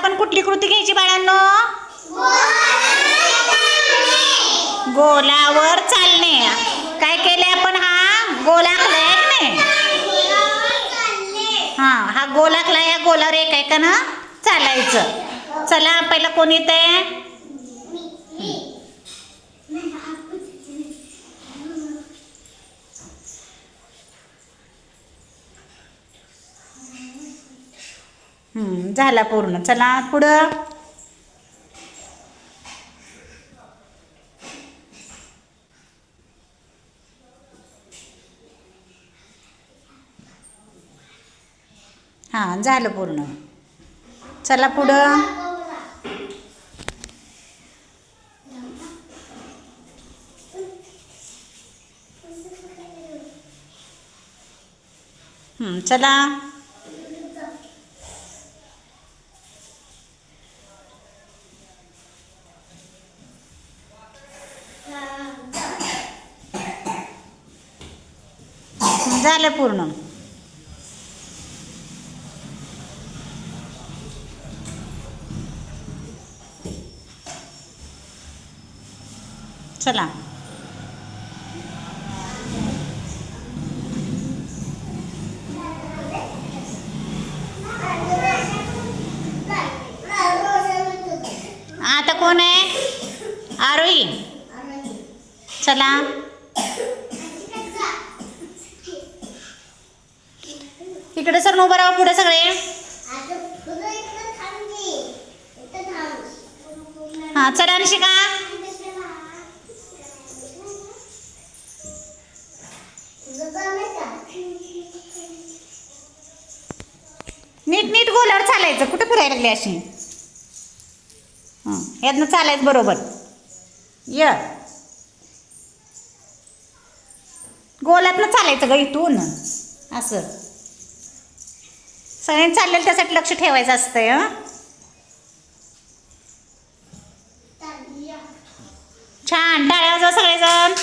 आपण कुठली कृती घ्यायची बाळांनो? गोलावर चालणे. काय केले आपण? हा गोल आखलाय की नाही? हा गोल आखला. या गोलावर एकाएकानं चालायचं. चला पहिला कोण येतंय? झाला पूर्ण. चला पुढं. हां झालं पूर्ण. चला पुढं. चला. झालं पूर्ण. चला. आता कोण आहे? आरोही. चला. इकडे सर उभं राहा. पुढे सगळे. हां चला निशिका. नीट नीट गोलावर चालायचं. कुठे फिरायला लागली अशी? यातनं चालायचं बरोबर. गोलातनं चालायचं ग इथून असं. सगळ्यांनी चाललेलं त्यासाठी लक्ष ठेवायचं असतंय. छान. टाळ्या वाजवा सगळेजण.